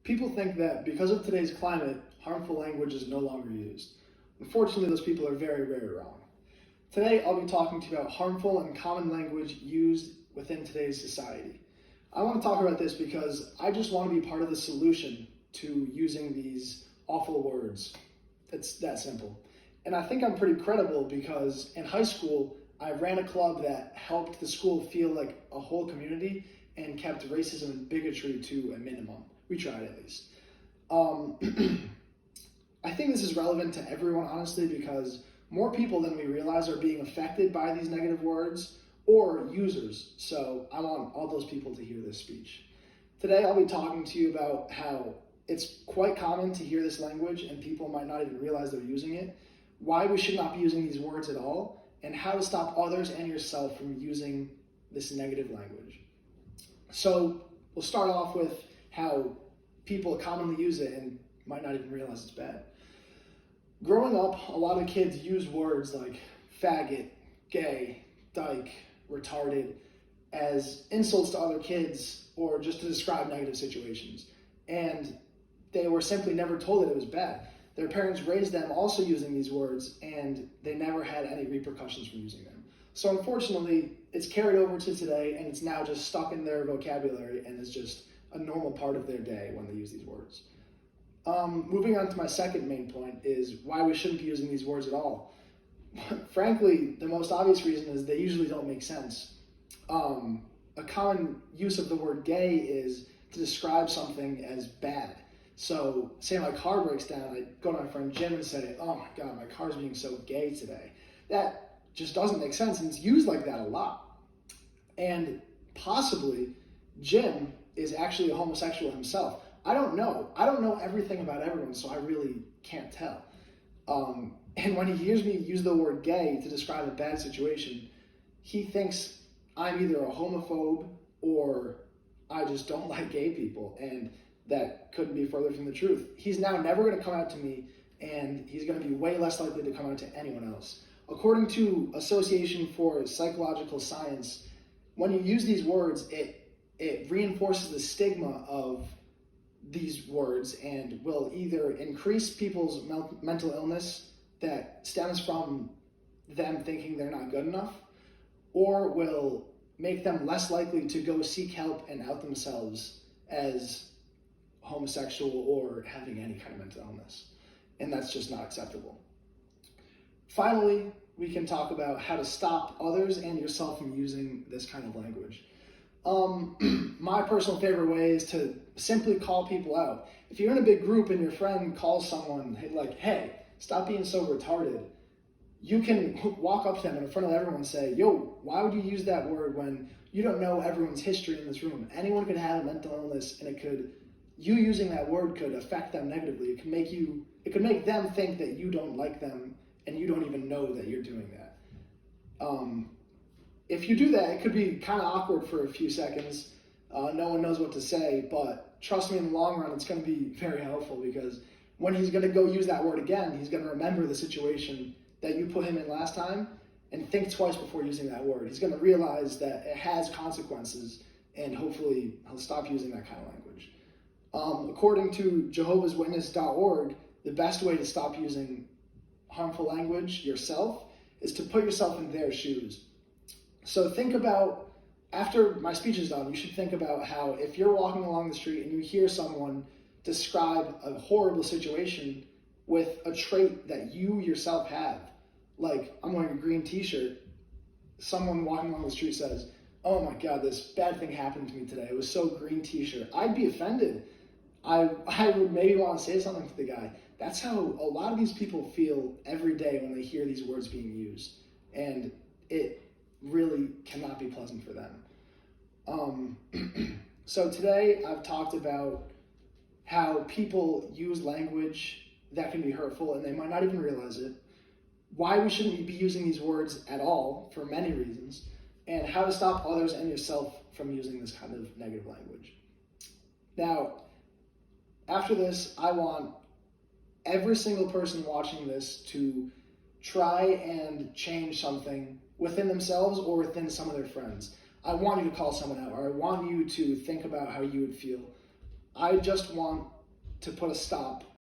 People think that because of today's climate, harmful language is no longer used. Unfortunately, those people are very, very wrong. Today, I'll be talking to you about harmful and common language used within today's society. I want to talk about this because I just want to be part of the solution to using these awful words. It's that simple. And I think I'm pretty credible because in high school, I ran a club that helped the school feel like a whole community and kept racism and bigotry to a minimum. We tried at least. I think this is relevant to everyone, honestly, because more people than we realize are being affected by these negative words or users. So I want all those people to hear this speech. Today, I'll be talking to you about how it's quite common to hear this language and people might not even realize they're using it, why we should not be using these words at all, and how to stop others and yourself from using this negative language. So we'll start off with how people commonly use it and might not even realize it's bad. Growing up, a lot of kids use words like faggot, gay, dyke, retarded as insults to other kids or just to describe negative situations. And they were simply never told that it was bad. Their parents raised them also using these words and they never had any repercussions from using them. So unfortunately, it's carried over to today and it's now just stuck in their vocabulary and is just a normal part of their day when they use these words. Moving on to my second main point is why we shouldn't be using these words at all. Frankly, the most obvious reason is they usually don't make sense. A common use of the word gay is to describe something as bad. So say my car breaks down, I go to my friend Jim and say, oh my God, my car's being so gay today. That just doesn't make sense, and it's used like that a lot. And possibly Jim is actually a homosexual himself. I don't know everything about everyone, so I really can't tell. And when he hears me use the word gay to describe a bad situation, he thinks I'm either a homophobe or I just don't like gay people, and that couldn't be further from the truth. He's now never going to come out to me, and he's going to be way less likely to come out to anyone else. According to Association for Psychological Science, when you use these words, it reinforces the stigma of these words and will either increase people's mental illness that stems from them thinking they're not good enough, or will make them less likely to go seek help and out themselves as homosexual or having any kind of mental illness. And that's just not acceptable. Finally, we can talk about how to stop others and yourself from using this kind of language. My personal favorite way is to simply call people out. If you're in a big group and your friend calls someone like, hey, stop being so retarded, you can walk up to them in front of everyone and say, yo, why would you use that word when you don't know everyone's history in this room? Anyone could have a mental illness, and you using that word could affect them negatively. It could make them think that you don't like them and you don't even know that you're doing that. If you do that, it could be kind of awkward for a few seconds. No one knows what to say, but trust me, in the long run, it's going to be very helpful because when he's going to go use that word again, he's going to remember the situation that you put him in last time and think twice before using that word. He's going to realize that it has consequences, and hopefully he'll stop using that kind of language. According to Jehovah'sWitness.org, the best way to stop using harmful language yourself is to put yourself in their shoes. So think about, after my speech is done, you should think about how if you're walking along the street and you hear someone describe a horrible situation with a trait that you yourself have, like I'm wearing a green t-shirt, someone walking along the street says, oh my God, this bad thing happened to me today. It was so green t-shirt. I'd be offended. I would maybe want to say something to the guy. That's how a lot of these people feel every day when they hear these words being used. And it really cannot be pleasant for them. So today I've talked about how people use language that can be hurtful and they might not even realize it, why we shouldn't be using these words at all for many reasons, and how to stop others and yourself from using this kind of negative language. Now, after this, I want every single person watching this to try and change something within themselves or within some of their friends. I want you to call someone out, or I want you to think about how you would feel. I just want to put a stop